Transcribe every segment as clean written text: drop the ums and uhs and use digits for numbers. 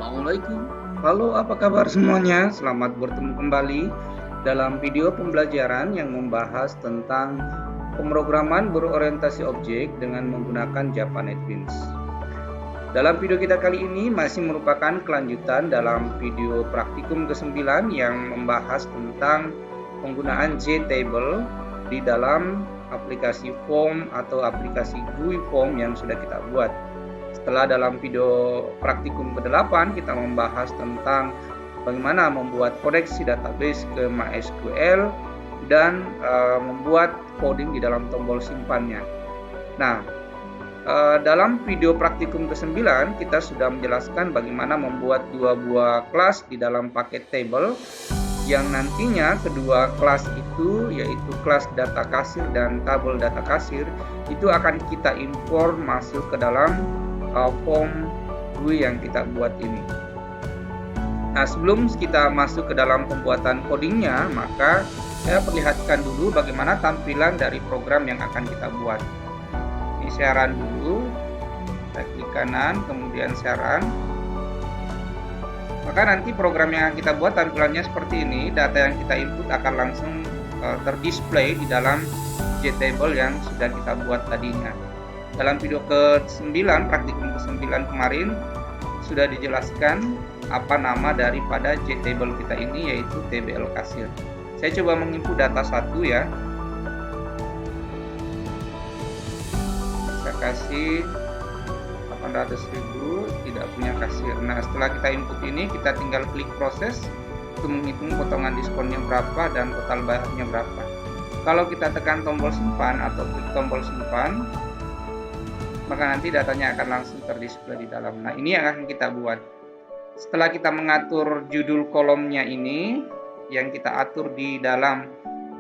Assalamualaikum. Halo, apa kabar semuanya? Selamat bertemu kembali dalam video pembelajaran yang membahas tentang pemrograman berorientasi objek dengan menggunakan Java NetBeans. Dalam video kita kali ini masih merupakan kelanjutan dalam video praktikum ke-9 yang membahas tentang penggunaan JTable di dalam aplikasi form atau aplikasi GUI form yang sudah kita buat. Setelah dalam video praktikum ke-8 kita membahas tentang bagaimana membuat koneksi database ke MySQL dan membuat coding di dalam tombol simpannya. Nah, dalam video praktikum ke-9 kita sudah menjelaskan bagaimana membuat dua buah kelas di dalam paket table yang nantinya kedua kelas itu yaitu kelas data kasir dan tabel data kasir itu akan kita impor masuk ke dalam form GUI yang kita buat ini. Nah, sebelum kita masuk ke dalam pembuatan codingnya, maka saya perlihatkan dulu bagaimana tampilan dari program yang akan kita buat. Ini saya run dulu, saya klik kanan, kemudian saya run. Maka nanti program yang akan kita buat tampilannya seperti ini. Data yang kita input akan langsung terdisplay di dalam JTable yang sudah kita buat tadinya. Dalam video ke-9, praktikum ke-9 kemarin, sudah dijelaskan apa nama daripada JTable kita ini, yaitu TBL kasir. Saya coba menginput data 1 ya. Saya kasih 800.000, tidak punya kasir. Nah, setelah kita input ini, kita tinggal klik proses untuk menghitung potongan diskonnya berapa dan total bayarnya berapa. Kalau kita tekan tombol simpan atau klik tombol simpan, maka nanti datanya akan langsung terdisplay di dalam. Nah, ini yang akan kita buat. Setelah kita mengatur judul kolomnya ini, yang kita atur di dalam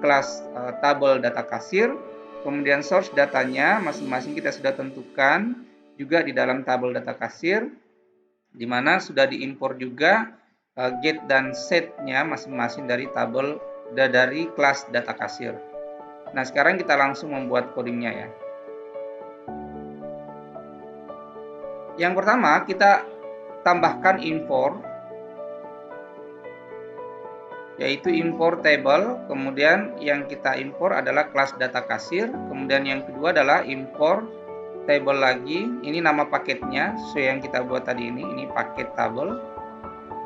kelas tabel data kasir, kemudian source datanya masing-masing kita sudah tentukan juga di dalam tabel data kasir, di mana sudah diimpor juga get dan setnya masing-masing dari tabel dari kelas data kasir. Nah, sekarang kita langsung membuat codingnya ya. Yang pertama, kita tambahkan import, yaitu import table. Kemudian yang kita import adalah kelas data kasir. Kemudian yang kedua adalah import table lagi. Ini nama paketnya sesuai yang kita buat tadi ini paket table.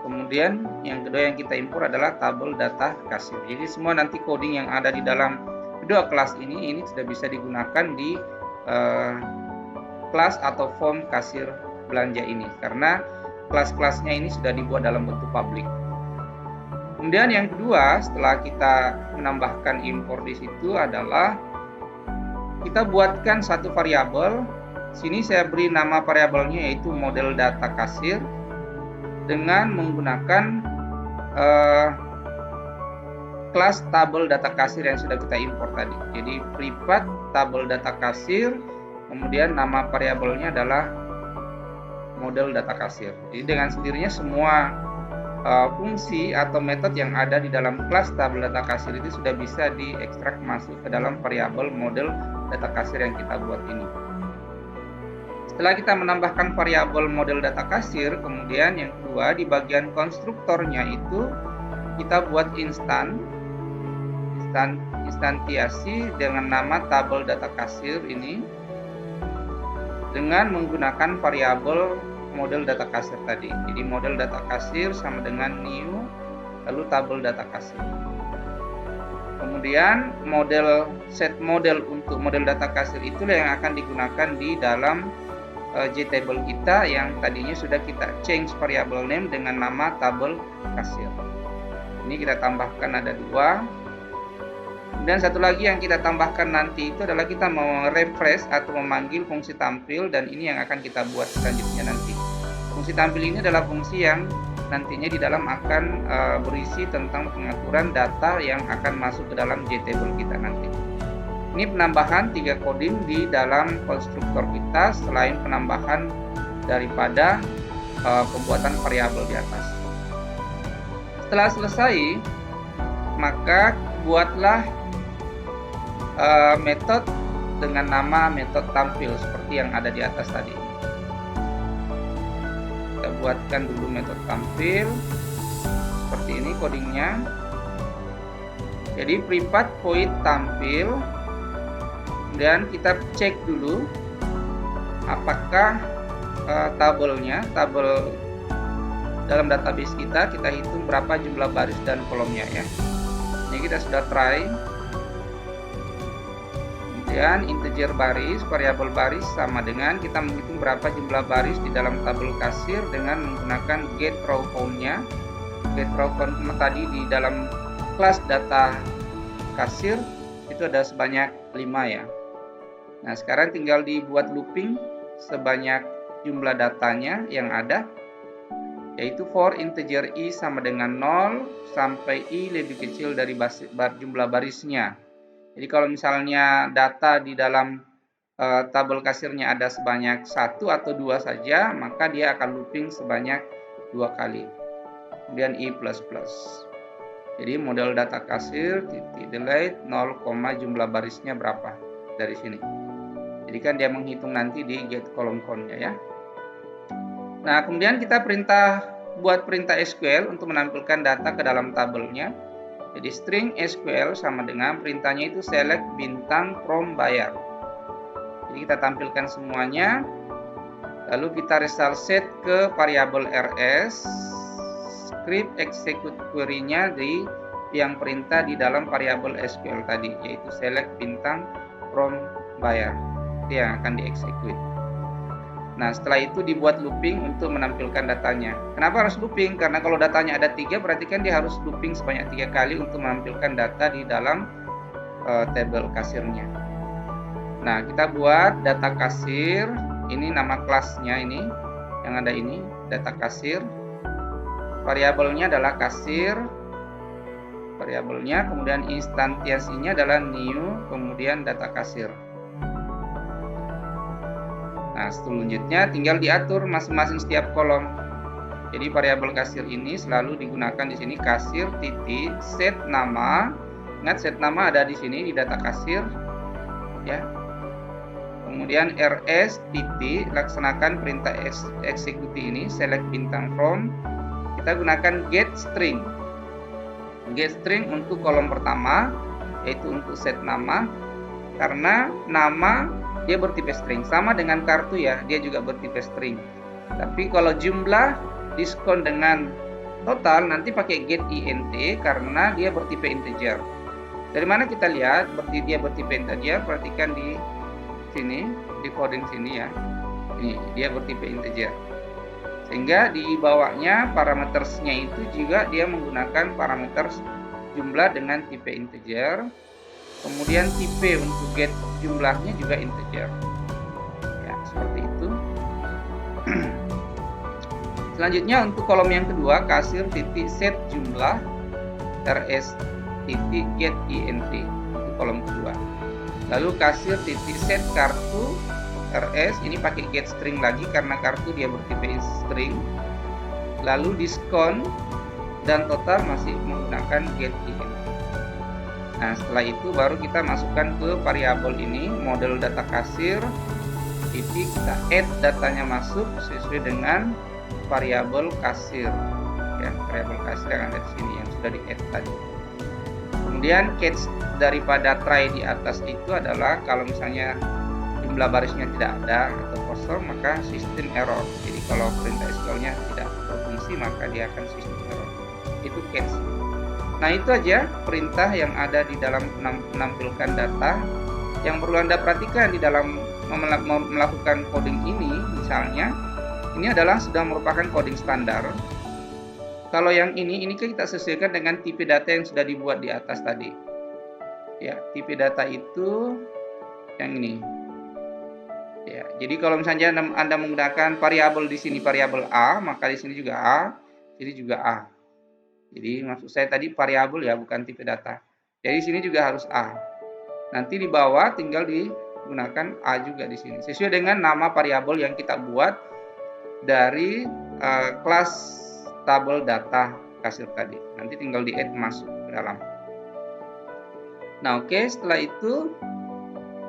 Kemudian yang kedua yang kita import adalah tabel data kasir. Jadi semua nanti coding yang ada di dalam kedua kelas ini sudah bisa digunakan di kelas atau form kasir belanja ini, karena kelas-kelasnya ini sudah dibuat dalam bentuk publik. Kemudian yang kedua, setelah kita menambahkan import di situ adalah kita buatkan satu variabel. Sini saya beri nama variabelnya yaitu model data kasir dengan menggunakan kelas tabel data kasir yang sudah kita import tadi. Jadi privat tabel data kasir, kemudian nama variabelnya adalah model data kasir. Jadi dengan sendirinya semua fungsi atau metode yang ada di dalam kelas tabel data kasir itu sudah bisa diekstrak masuk ke dalam variabel model data kasir yang kita buat ini. Setelah kita menambahkan variabel model data kasir, kemudian yang kedua di bagian konstruktornya itu kita buat instansiasi dengan nama tabel data kasir ini dengan menggunakan variabel model data kasir tadi. Jadi model data kasir sama dengan new lalu tabel data kasir. Kemudian set model untuk model data kasir itulah yang akan digunakan di dalam JTable kita yang tadinya sudah kita change variable name dengan nama tabel kasir. Ini kita tambahkan ada 2. Dan satu lagi yang kita tambahkan nanti itu adalah kita mau refresh atau memanggil fungsi tampil, dan ini yang akan kita buat selanjutnya nanti. Fungsi tampil ini adalah fungsi yang nantinya di dalam akan berisi tentang pengaturan data yang akan masuk ke dalam JTable kita nanti. Ini penambahan 3 coding di dalam konstruktor kita selain penambahan daripada pembuatan variabel di atas. Setelah selesai, maka buatlah metode dengan nama metode tampil seperti yang ada di atas tadi. Kita buatkan dulu metode tampil seperti ini codingnya. Jadi privat void tampil, kemudian kita cek dulu apakah tabel dalam database kita hitung berapa jumlah baris dan kolomnya ya. Ini kita sudah try. Kemudian integer baris, variabel baris sama dengan kita menghitung berapa jumlah baris di dalam tabel kasir dengan menggunakan get row count-nya. Get row count tadi di dalam kelas data kasir itu ada sebanyak 5 ya. Nah, sekarang tinggal dibuat looping sebanyak jumlah datanya yang ada, yaitu for integer i sama dengan 0 sampai i lebih kecil dari jumlah barisnya. Jadi kalau misalnya data di dalam tabel kasirnya ada sebanyak 1 atau 2 saja, maka dia akan looping sebanyak 2 kali. Kemudian i++. Jadi model data kasir titik delete 0, jumlah barisnya berapa dari sini. Jadi kan dia menghitung nanti di get column count-nya ya. Nah, kemudian kita buat perintah SQL untuk menampilkan data ke dalam tabelnya. Jadi string SQL sama dengan perintahnya itu select bintang from bayar. Jadi kita tampilkan semuanya. Lalu kita result set ke variabel rs. Script execute query-nya di yang perintah di dalam variabel SQL tadi, yaitu select bintang from bayar. Itu yang akan dieksekut. Nah, setelah itu dibuat looping untuk menampilkan datanya. Kenapa harus looping? Karena kalau datanya ada 3, berarti kan dia harus looping sebanyak 3 kali untuk menampilkan data di dalam tabel kasirnya. Nah, kita buat data kasir. Ini nama kelasnya ini, yang ada ini, data kasir. Variabelnya adalah kasir. Variabelnya, kemudian instansiasinya adalah new, kemudian data kasir. Nah, selanjutnya tinggal diatur masing-masing setiap kolom. Jadi variabel kasir ini selalu digunakan di sini kasir titik set nama. Ingat set nama ada di sini di data kasir ya. Kemudian rs titik laksanakan perintah eksekusi ini select bintang from. Kita gunakan get string. Get string untuk kolom pertama yaitu untuk set nama, karena nama dia bertipe string, sama dengan kartu ya, dia juga bertipe string. Tapi kalau jumlah diskon dengan total nanti pakai get int karena dia bertipe integer. Dari mana kita lihat dia bertipe integer? Perhatikan di sini, di coding sini ya. Ini dia bertipe integer. Sehingga di bawahnya parametersnya itu juga dia menggunakan parameter jumlah dengan tipe integer. Kemudian tipe untuk get jumlahnya juga integer. Ya, seperti itu. Selanjutnya untuk kolom yang kedua, kasir titik set jumlah rs titik get int untuk kolom kedua. Lalu kasir titik set kartu rs, ini pakai get string lagi karena kartu dia bertipe string. Lalu diskon dan total masih menggunakan get int. Nah, setelah itu baru kita masukkan ke variabel ini, model data kasir, titik kita add datanya masuk sesuai dengan variabel kasir. Ya, variabel kasir yang ada di sini yang sudah di add tadi. Kemudian catch daripada try di atas itu adalah kalau misalnya jumlah barisnya tidak ada atau kosong, maka sistem error. Jadi kalau perintah SQL-nya tidak berfungsi, maka dia akan sistem error. Itu catch. Nah, itu aja perintah yang ada di dalam menampilkan data. Yang perlu Anda perhatikan di dalam melakukan coding ini, misalnya, ini adalah sudah merupakan coding standar. Kalau yang ini kita sesuaikan dengan tipe data yang sudah dibuat di atas tadi. Ya, tipe data itu yang ini. Ya, jadi kalau misalnya Anda menggunakan variabel di sini variabel A, maka di sini juga A, jadi juga A. Jadi maksud saya tadi variabel ya, bukan tipe data. Jadi sini juga harus A. Nanti di bawah tinggal digunakan A juga di sini. Sesuai dengan nama variabel yang kita buat dari kelas tabel data kasir tadi. Nanti tinggal di add masuk ke dalam. Nah, oke, setelah itu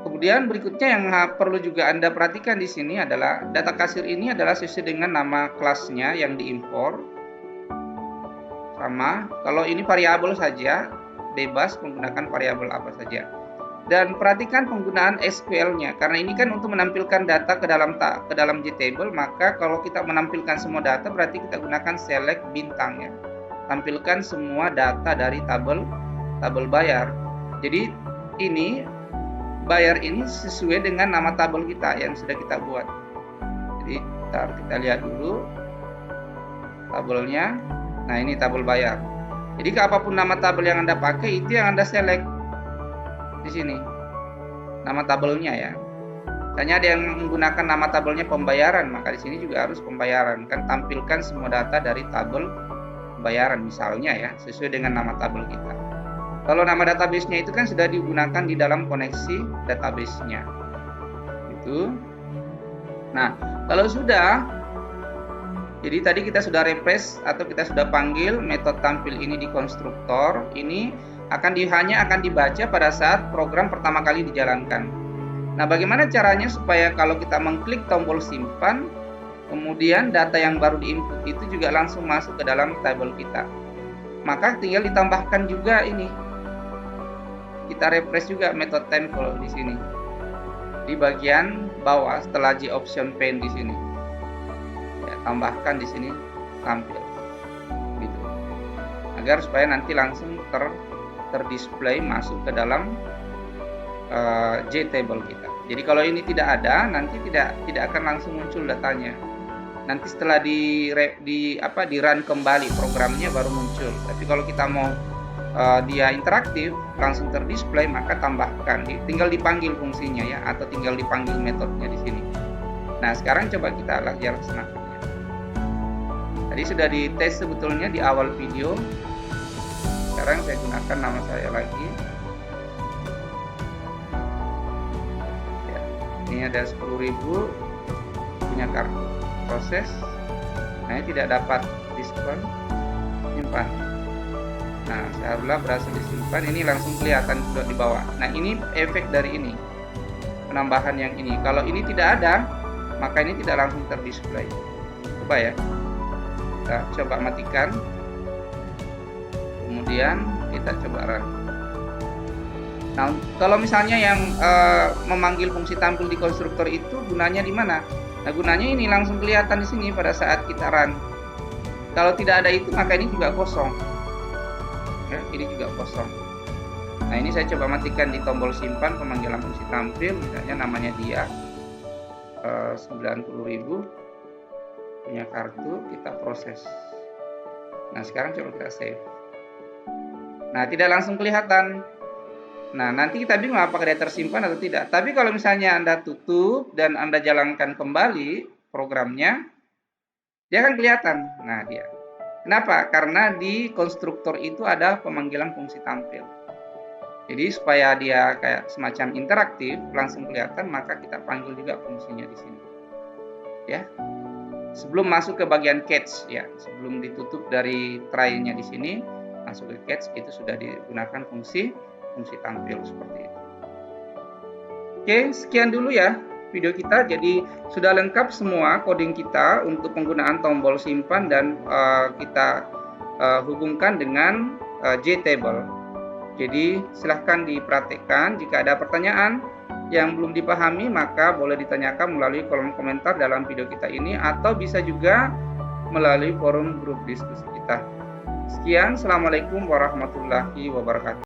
Kemudian berikutnya yang perlu juga Anda perhatikan di sini adalah data kasir ini adalah sesuai dengan nama kelasnya yang diimpor. Sama, kalau ini variabel saja, bebas menggunakan variabel apa saja. Dan perhatikan penggunaan SQL-nya, karena ini kan untuk menampilkan data ke dalam JTable, maka kalau kita menampilkan semua data berarti kita gunakan select bintang ya. Tampilkan semua data dari tabel bayar. Jadi ini bayar ini sesuai dengan nama tabel kita yang sudah kita buat. Jadi kita lihat dulu tabelnya. Nah, ini tabel bayar. Jadi apapun nama tabel yang Anda pakai itu yang Anda select di sini. Nama tabelnya ya. Misalnya ada yang menggunakan nama tabelnya pembayaran, maka di sini juga harus pembayaran. Kan tampilkan semua data dari tabel pembayaran misalnya ya, sesuai dengan nama tabel kita. Kalau nama database-nya itu kan sudah digunakan di dalam koneksi database-nya. Itu. Nah, kalau sudah, jadi tadi kita sudah refresh atau kita sudah panggil metode tampil ini di konstruktor. Ini hanya akan dibaca pada saat program pertama kali dijalankan. Nah, bagaimana caranya supaya kalau kita mengklik tombol simpan, kemudian data yang baru diinput itu juga langsung masuk ke dalam tabel kita. Maka tinggal ditambahkan juga ini. Kita refresh juga metode temple di sini. Di bagian bawah setelah J option pane di sini. Ya, tambahkan di sini tampil. Gitu. Agar supaya nanti langsung terdisplay masuk ke dalam JTable kita. Jadi kalau ini tidak ada, nanti tidak akan langsung muncul datanya. Nanti setelah di run kembali programnya baru muncul. Tapi kalau kita mau dia interaktif langsung terdisplay, maka tambahkan, tinggal dipanggil fungsinya ya, atau tinggal dipanggil metodenya di sini. Nah, sekarang coba kita laksanakannya. Tadi sudah dites sebetulnya di awal video. Sekarang saya gunakan nama saya lagi. Ya, ini ada 10.000 punya kartu proses. Nah, ini tidak dapat diskon, simpan. Nah, seharusnya berhasil disimpan, ini langsung kelihatan sudah di bawah. Nah, ini efek dari ini, penambahan yang ini. Kalau ini tidak ada, maka ini tidak langsung terdisplay. Coba ya, kita coba matikan, kemudian kita coba run. Nah, kalau misalnya yang memanggil fungsi tampil di konstruktor itu gunanya di mana? Nah, gunanya ini langsung kelihatan di sini pada saat kita run. Kalau tidak ada itu, maka ini juga kosong. Ya, ini juga kosong. Nah, ini saya coba matikan di tombol simpan pemanggilan fungsi tampil, misalnya namanya dia 90.000 punya kartu, kita proses. Nah, sekarang coba kita save. Nah, tidak langsung kelihatan. Nah, nanti kita bingung apakah dia tersimpan atau tidak. Tapi kalau misalnya Anda tutup dan Anda jalankan kembali programnya, dia akan kelihatan. Nah, dia. Kenapa? Karena di konstruktor itu ada pemanggilan fungsi tampil. Jadi supaya dia kayak semacam interaktif, langsung kelihatan, maka kita panggil juga fungsinya di sini. Ya. Sebelum masuk ke bagian catch ya, sebelum ditutup dari try-nya di sini, masuk ke catch, itu sudah digunakan fungsi tampil seperti itu. Oke, sekian dulu ya video kita. Jadi sudah lengkap semua coding kita untuk penggunaan tombol simpan dan kita hubungkan dengan JTable. Jadi silahkan diperhatikan. Jika ada pertanyaan yang belum dipahami, maka boleh ditanyakan melalui kolom komentar dalam video kita ini, atau bisa juga melalui forum grup diskusi kita. Sekian, assalamualaikum warahmatullahi wabarakatuh.